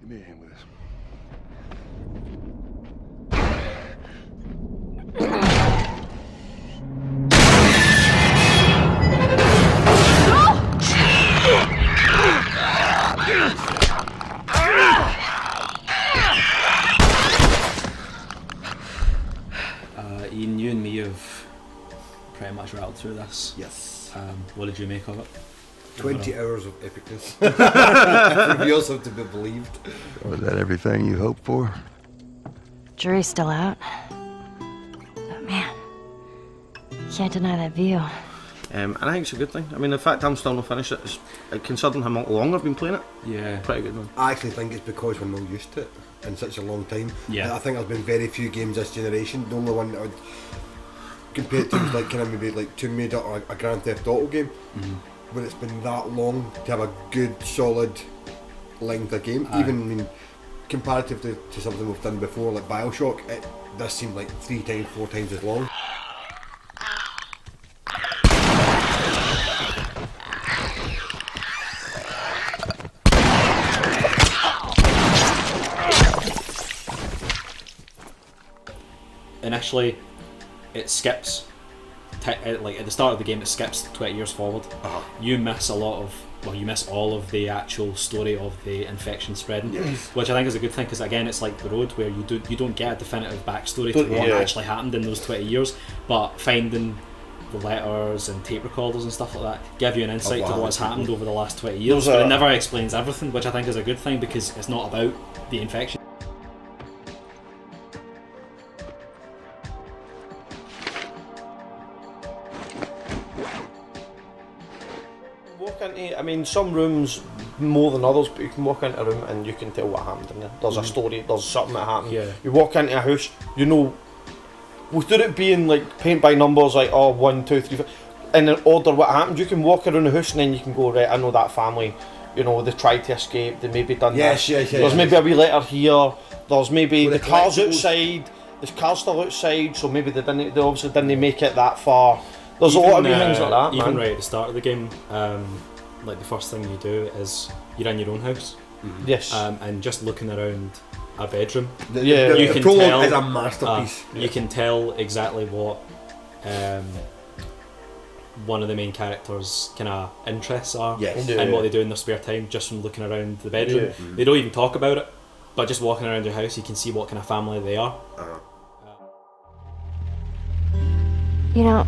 Give me a hand with this. Iain, you and me have pretty much rattled through this. Yes. What did you make of it? 20 hours of epicness. Reveals have to be believed. Was that everything you hoped for? Jury's still out. But man, can't deny that view. And I think it's a good thing. I mean, the fact I'm still not finished it, is, considering how long I've been playing it, Yeah. pretty good one. I actually think it's because we're not used to it in such a long time. Yeah. I think there's been very few games this generation. The only one that would compare to is like kind of maybe like Tomb Raider or a Grand Theft Auto game, where it's been that long to have a good solid length of game. Aye. Even I mean, comparative to something we've done before like Bioshock, it does seem like 3 times, 4 times as long. Initially, it skips, like at the start of the game, it skips 20 years forward. You miss you miss all of the actual story of the infection spreading, which I think is a good thing, because again, it's like the road where you don't get a definitive backstory to what actually happened in those 20 years, but finding the letters and tape recorders and stuff like that give you an insight to what's happened over the last 20 years, but it never explains everything, which I think is a good thing, because it's not about the infection. Walk into, I mean, some rooms more than others, but you can walk into a room and you can tell what happened in there. There's a story, there's something that happened. Yeah. You walk into a house, you know, without it being like paint by numbers, like 1, 2, 3, 4, in an order what happened, you can walk around the house and then you can go, right, I know that family, you know, they tried to escape, they maybe done this. There's maybe a wee letter here, there's maybe the car's outside, the car's still outside, so maybe they obviously didn't make it that far. There's a lot of wee things like that, even man. right at the start of the game, like the first thing you do is you're in your own house, Yes. and just looking around a bedroom, The You can prologue tell- is a masterpiece. you can tell exactly what one of the main characters' kind of interests are, Yes. and what they do in their spare time just from looking around the bedroom. They don't even talk about it, but just walking around your house, you can see what kind of family they are. You know,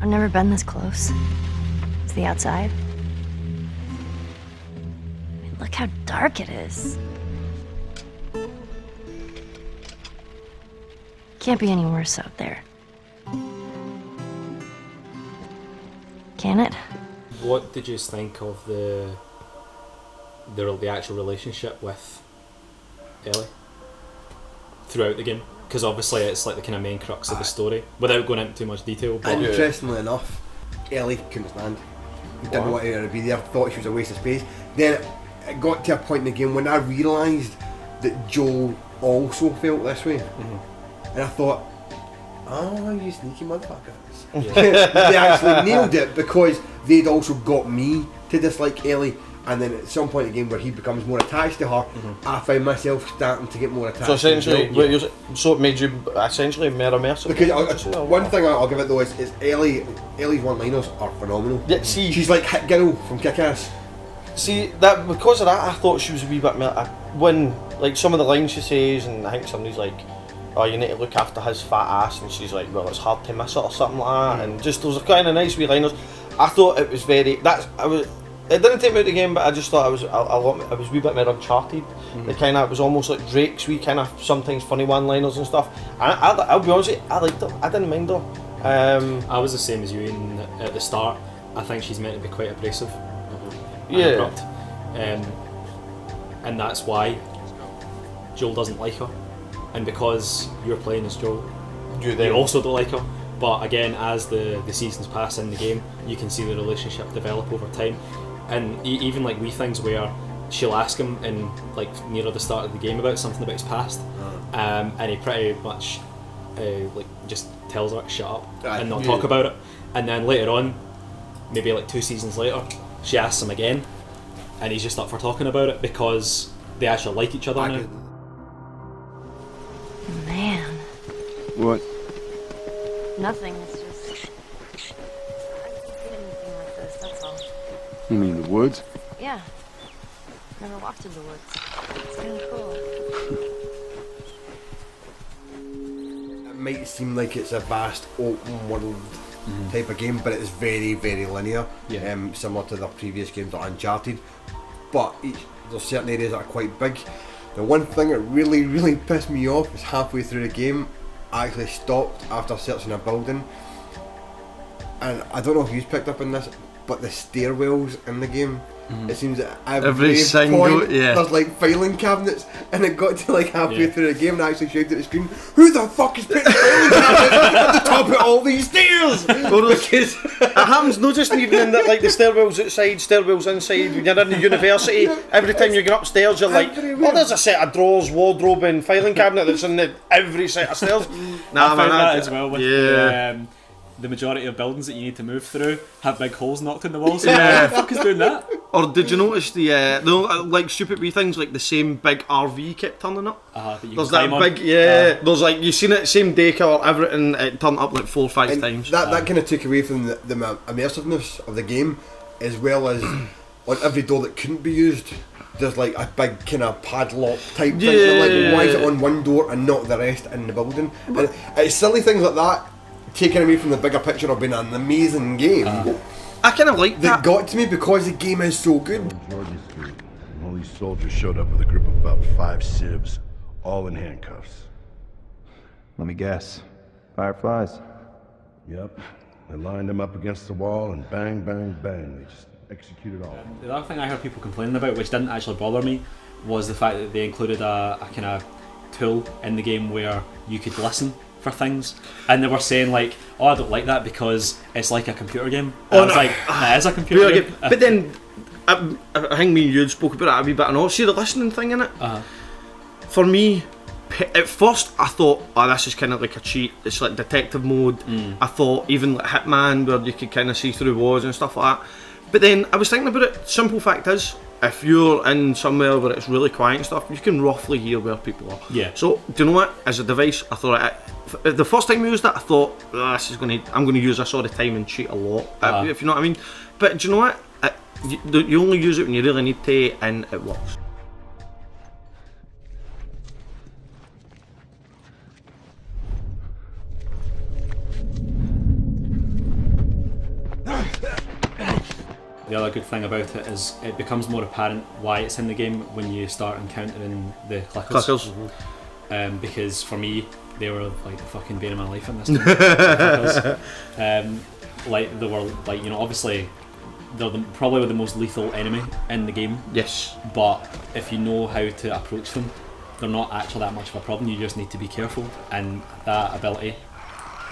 I've never been this close to the outside. I mean, look how dark it is. Can't be any worse out there. Can it? What did you think of the actual relationship with Ellie throughout the game? Because obviously it's like the kind of main crux of the story, without going into too much detail. But Interestingly enough, Ellie couldn't stand. Didn't want her to be there, thought she was a waste of space. Then it got to a point in the game when I realised that Joel also felt this way. And I thought, oh, you sneaky motherfuckers. They actually nailed it, because they'd also got me to dislike Ellie. And then at some point in the game where he becomes more attached to her, I find myself starting to get more attached So essentially, to Joel. so it made you essentially more immersive. Because one thing I'll give it though is Ellie's one-liners are phenomenal. Yeah, see- she's like Hit Girl from Kick-Ass. See, that because of that, I thought she was a wee bit more. When like some of the lines she says, and I think somebody's like, "Oh, you need to look after his fat ass," and she's like, "Well, it's hard to miss it," or something like that. And just those are kind of nice wee liners. I thought it was very. It didn't take me out the game, but I just thought it was it was a wee bit more Uncharted. It kind of was almost like Drake's wee kind of sometimes funny one-liners and stuff. And I'll be honest with you, I liked her. I didn't mind her. I was the same as you at the start. I think she's meant to be quite abrasive, and Yeah. abrupt, and that's why Joel doesn't like her. And because you're playing as Joel, you also don't like her. But again, as the seasons pass in the game, you can see the relationship develop over time. And even like wee things where she'll ask him in like nearer the start of the game about something about his past, and he pretty much like just tells her to shut up and not talk about it. And then later on, maybe like 2 seasons later, she asks him again, and he's just up for talking about it, because they actually like each other now. Man. What? Nothing, it's just... I haven't seen anything like this, that's all. You mean the woods? Yeah. Never walked in the woods. It's kind of cool. It might seem like it's a vast open world type of game, but it is very, very linear. Yeah. Similar to the previous games like Uncharted. But there's certain areas that are quite big. The one thing that really, really pissed me off is halfway through the game, I actually stopped after searching a building. And I don't know if you've picked up on this, but the stairwells in the game, it seems that every single point there's like filing cabinets, and it got to like halfway through the game and I actually shouted at the screen, who the fuck is putting filing cabinets at the top of all these stairs? Because It happens not just even in the, like the stairwells outside, stairwells inside. When you're in the university, every time you get upstairs, you're like, oh, there's a set of drawers, wardrobe, and filing cabinet that's in every set of stairs. I found that as well with the majority of buildings that you need to move through have big holes knocked in the walls. So Yeah. who the fuck is doing that? Or did you notice the like stupid wee things like the same big RV kept turning up? That you There's can that climb on. big there's like you seen it same decor, everything, it turned up like 4 or 5 times. that kind of took away from the immersiveness of the game, as well as on every door that couldn't be used, there's like a big kind of padlock type thing. And like, why is it on one door and not the rest in the building? And it's silly things like that, taken away from the bigger picture of being an amazing game. I kind of like That that. got to me because the game is so good. Georgia Street. And all these soldiers showed up with a group of about 5 civs, all in handcuffs. Let me guess. Fireflies? Yep. They lined them up against the wall and bang, bang, bang. They just executed all of them. The other thing I heard people complaining about, which didn't actually bother me, was the fact that they included a kind of tool in the game where you could listen for things, and they were saying like, oh, I don't like that because it's like a computer game. And I was like, it is a computer game. But then I think me and you spoke about it a wee bit, and also see the listening thing in it. For me, at first I thought, oh, this is kind of like a cheat. It's like detective mode. I thought even like Hitman, where you could kind of see through walls and stuff like that. But then I was thinking about it. Simple fact is, if you're in somewhere where it's really quiet and stuff, you can roughly hear where people are. Yeah. So do you know what? As a device, I thought the first time I used it, I thought, I'm going to use this all the time and cheat a lot. If you know what I mean. But do you know what? You only use it when you really need to, and it works. The other good thing about it is it becomes more apparent why it's in the game when you start encountering the clickers. Because for me, they were like the fucking bane of my life in this game. Like they were like, you know, obviously they're probably the most lethal enemy in the game. Yes. But if you know how to approach them, they're not actually that much of a problem. You just need to be careful, and that ability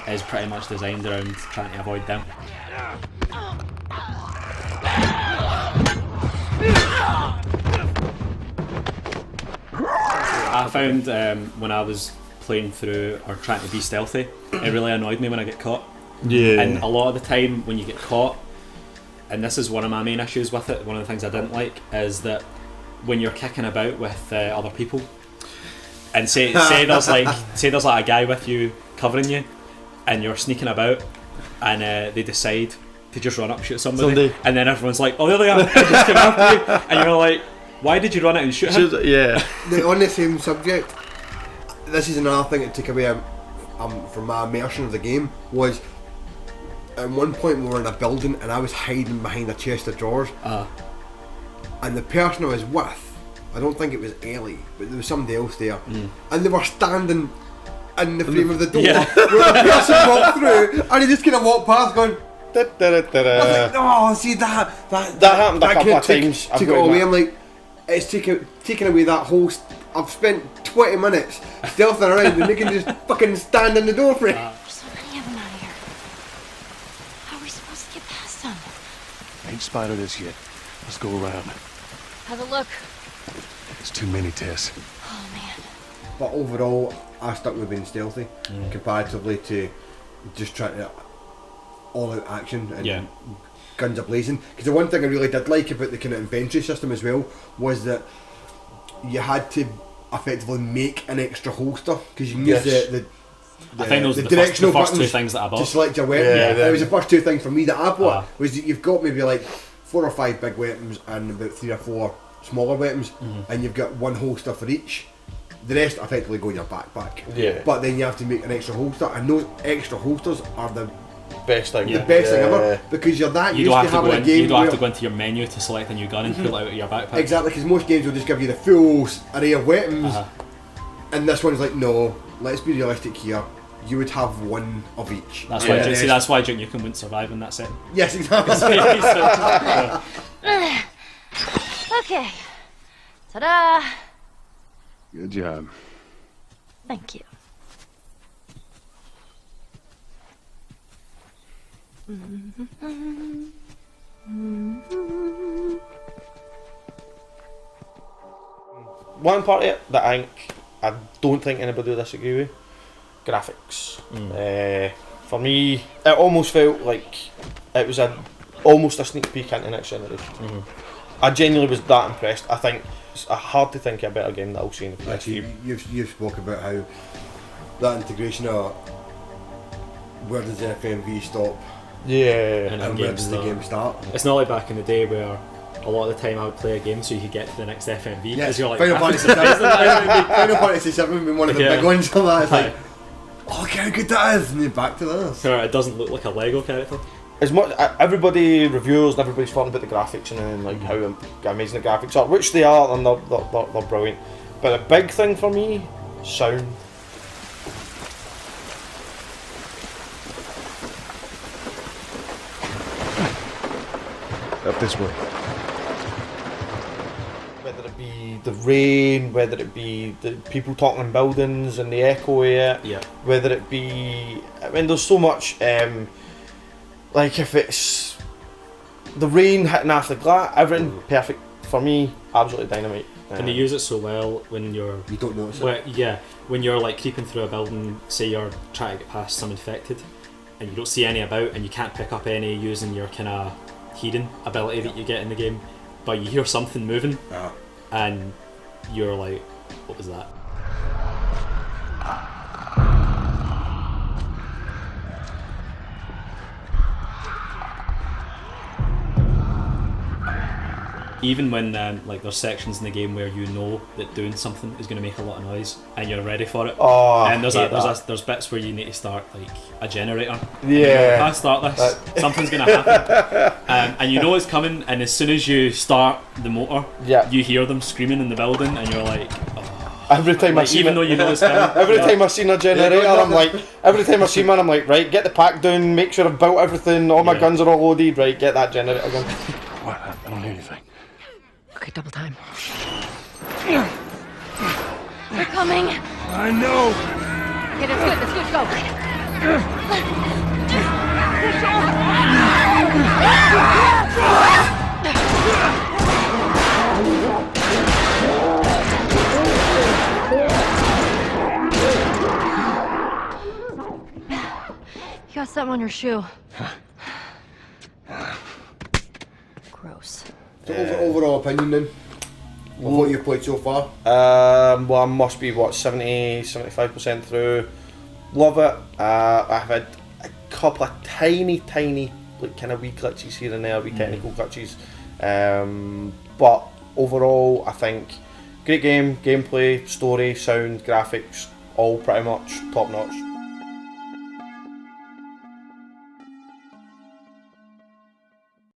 is pretty much designed around trying to avoid them. I found when I was playing through or trying to be stealthy, it really annoyed me when I get caught. Yeah. And a lot of the time when you get caught, and this is one of my main issues with it, one of the things I didn't like, is that when you're kicking about with other people, and say there's like a guy with you covering you, and you're sneaking about, and they decide to just run up shoot somebody, and then everyone's like, oh, there they are, they just came after you, and you're like, why did you run out and shoot him? Yeah. On the same subject, this is another thing that took away from my immersion of the game, was at one point we were in a building and I was hiding behind a chest of drawers, and the person I was with, I don't think it was Ellie, but there was somebody else there, and they were standing in the frame of the door where the person walked through, and he just kind of walked past going, I was like, oh, see that happened a couple of times. Took it all away. I'm like, it's taken away that whole. I've spent 20 minutes stealthing around, and they can just fucking stand in the door for it. There's so many of them out here. How are we supposed to get past them? Ain't spotted us yet. Let's go around. Have a look. It's too many, Tess. Oh man. But overall, I stuck with being stealthy comparatively to just trying to all-out action and guns a blazing. Because the one thing I really did like about the kind of inventory system as well was that you had to effectively make an extra holster because you can use Yes. the I think those are the directional first two buttons things that I bought. to select your weapon. Yeah, It was the first two things for me that I bought. Ah. Was that you've got maybe like 4 or 5 big weapons and about 3 or 4 smaller weapons, and you've got one holster for each. The rest effectively go in your backpack. Yeah. But then you have to make an extra holster, and those extra holsters are the Best thing. the best thing ever because you're that You used don't to have to having go a in. game. You don't have to where- go into your menu to select a new gun and pull it out of your backpack. Exactly, because most games will just give you the full array of weapons, Uh-huh. and this one's like, no, let's be realistic here. You would have one of each. That's Yeah. why. See, that's why Duke Nukem wouldn't survive in that setting. Yes, exactly. Okay. Ta-da! Good job. Thank you. One part of it that I don't think anybody will disagree with, graphics. For me, it almost felt like it was almost a sneak peek into next generation. I genuinely was that impressed. I think it's hard to think of a better game that I'll see in the Actually, PS3. you've spoke about how that integration of where does the FMV stop Yeah. And and game where does the start. game start. It's not like back in the day where a lot of the time I would play a game so you could get to the next FMV because Yes, you're like, Final Fantasy VII. Final Fantasy VII being one of the Yeah. big ones for that. It's Aye. like, oh, look how good that is, and then back to this. Sure, it doesn't look like a Lego character. As much everybody reviewers and everybody's talking about the graphics and like how amazing the graphics are, which they are, and they're brilliant. But the big thing for me, sound. Up this way. Whether it be the rain, whether it be the people talking in buildings and the echo of it, Yeah. whether it be, I mean, there's so much. Like if it's the rain hitting off the glass, everything perfect for me. Absolutely dynamite. And they use it so well when you're You don't notice it. well, yeah, when you're like creeping through a building, say you're trying to get past some infected, and you don't see any about, and you can't pick up any using your kind of hearing ability that you get in the game, but you hear something moving, and you're like, what was that? Even when like there's sections in the game where you know that doing something is going to make a lot of noise and you're ready for it, Oh, and I hate that. there's bits where you need to start like a generator. Yeah. If I start this, something's going to happen, and you know it's coming. And as soon as you start the motor, Yeah. you hear them screaming in the building, and you're like, oh. Every time I Like, see even though you know it's coming, every yeah. time I seen a generator, I'm like, every time I see one, I'm like, right, get the pack down, make sure I've built everything, all my Yeah. guns are all loaded, right, get that generator going. What? I don't hear anything. Okay, double time. They're coming. I know! Okay, that's good, go. You got something on your shoe. Gross. So overall opinion then of what you've played so far. Well, I must be, what, 75% through. Love it. I've had a couple of tiny, like, kind of wee glitches here and there, wee technical glitches. But overall, I think great game, gameplay, story, sound, graphics, all pretty much top notch.